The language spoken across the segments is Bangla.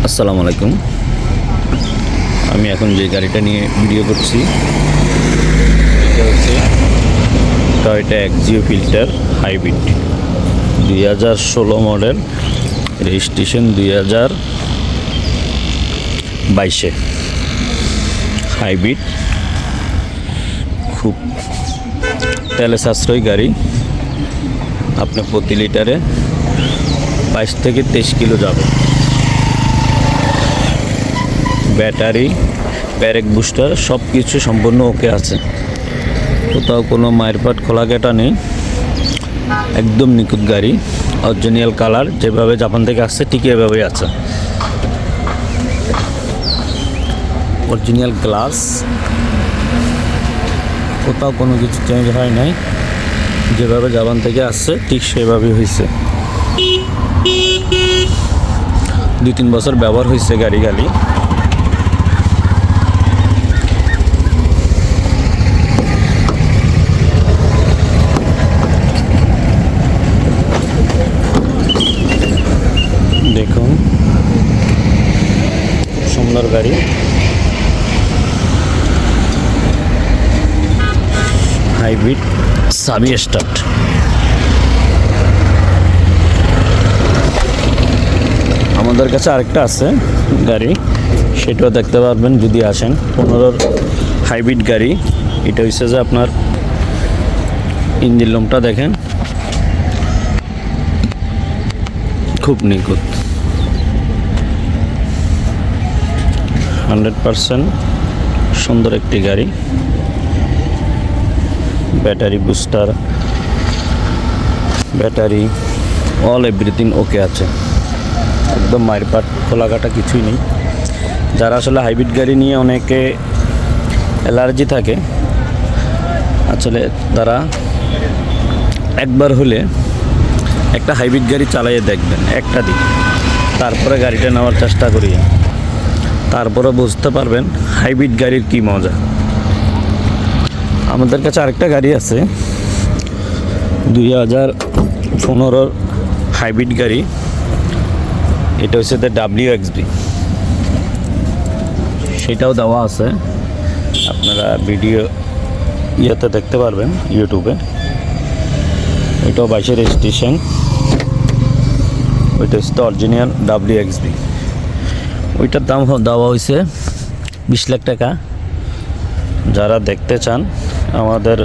আসসালামু আলাইকুম। আমি এখন যে গাড়িটা নিয়ে ভিডিও করছি এটা হচ্ছে Toyota Axio Fielder hybrid 2016 model, registration 2022-এ। হাইব্রিড খুব তেলে সাশ্রয়ী গাড়ি। আপনি প্রতি লিটারে 22 থেকে 23 কিলো যাবে। ব্যাটারি, ব্যারেক বুস্টার সব কিছু সম্পূর্ণ ওকে আছে। কোথাও কোনো মায়ের পাট খোলা কেটা নেই, একদম নিখুঁত গাড়ি। অরিজিনাল কালার যেভাবে জাপান থেকে আসছে ঠিক এভাবেই আছে। অরিজিনাল গ্লাস, কোথাও কোনো কিছু চেঞ্জ হয় নাই, যেভাবে জাপান থেকে আসছে ঠিক সেভাবেই হয়েছে। 2-3 বছর ব্যবহার হয়েছে গাড়ি। দেখুন, খুব সুন্দর গাড়ি। হাইব্রিড সাবি স্টার্ট। আমাদের কাছে আরেকটা আছে গাড়ি, সেটাও দেখতে পারবেন যদি আসেন। 15-র হাইব্রিড গাড়ি। এটা হচ্ছে যে আপনার ইঞ্জিন রুমটা দেখেন, খুব নিখুঁত, 100% সুন্দর একটি গাড়ি। Battery booster, battery, all everything okay আছে। একদম মায়ের পাট খোলাঘাটা কিছুই নেই। যারা আসলে হাইব্রিড গাড়ি নিয়ে অনেকে অ্যালার্জি থাকে, আসলে তারা একবার হলে একটা হাইব্রিড গাড়ি চালাইয়ে দেখবেন একটা দিন, তারপরে গাড়িটা নেওয়ার চেষ্টা করি, তারপরে বুঝতে পারবেন হাইব্রিড গাড়ির কী মজা। আমাদের কাছে আরেকটা গাড়ি আছে 2015-র হাইব্রিড গাড়ি। এটা হচ্ছে WXB, সেটাও দেওয়া আছে, আপনারা ভিডিও ইয়েতে দেখতে পারবেন ইউটিউবে। ওইটাও 22-এর রেজিস্ট্রেশন। ওইটা হচ্ছে অরিজিনাল WXB। ওইটার দাম দেওয়া হয়েছে 20 লাখ টাকা। যারা দেখতে চান আমাদের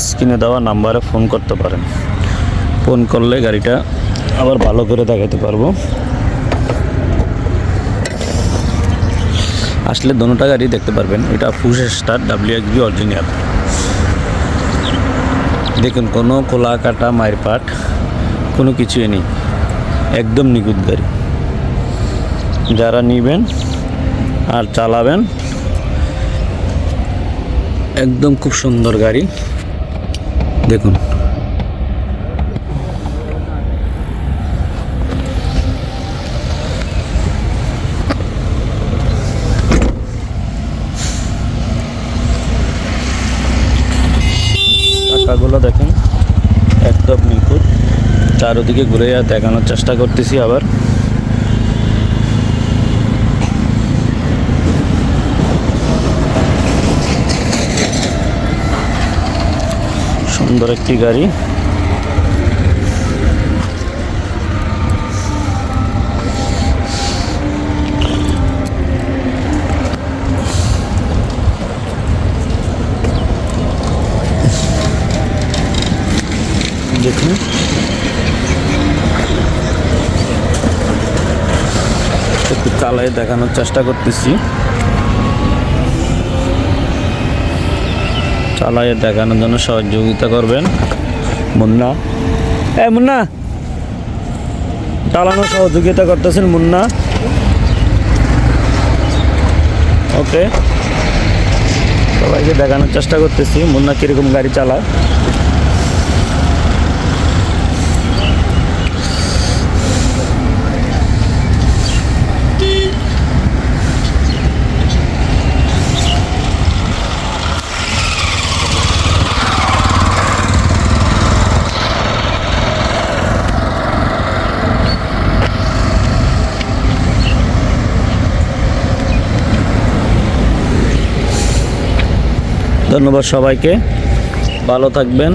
স্ক্রিনে দেওয়া নাম্বারে ফোন করতে পারেন। ফোন করলে গাড়িটা আবার ভালো করে দেখাতে পারবো। আসলে দোনোটা গাড়ি দেখতে পারবেন। এটা ফুল স্টার WXB অরিজিনাল। দেখুন, কোনো খোলা কাটা মায়ের পাট কোনো কিছুই নেই, একদম নিখুঁত গাড়ি। যারা নেবেন আর চালাবেন, একদম খুব সুন্দর গাড়ি। দেখুন, চাকাগুলো দেখেন, একদম নিখুঁত। চারোদিকে ঘুরে দেখানোর চেষ্টা করতেছি আবার। সুন্দর একটি গাড়ি। দেখুন, একটু চালায় দেখানোর চেষ্টা করতেছি। চালায় দেখানোর জন্য সহযোগিতা করবেন মুন্না। মুন্না, চালানোর সহযোগিতা করতেছেন মুন্না। ওকে, সবাইকে দেখানোর চেষ্টা করতেছি মুন্না কীরকম গাড়ি চালায়। ধন্যবাদ সবাইকে, ভালো থাকবেন।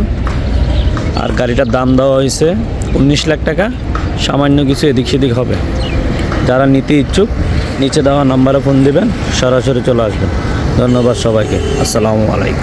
আর গাড়িটার দাম দেওয়া হয়েছে 19 লাখ টাকা, সামান্য কিছু এদিক সেদিক হবে। যারা নিতে ইচ্ছুক নিচে দেওয়া নাম্বারে ফোন দিবেন, সরাসরি চলে আসবেন। ধন্যবাদ সবাইকে, আসসালামু আলাইকুম।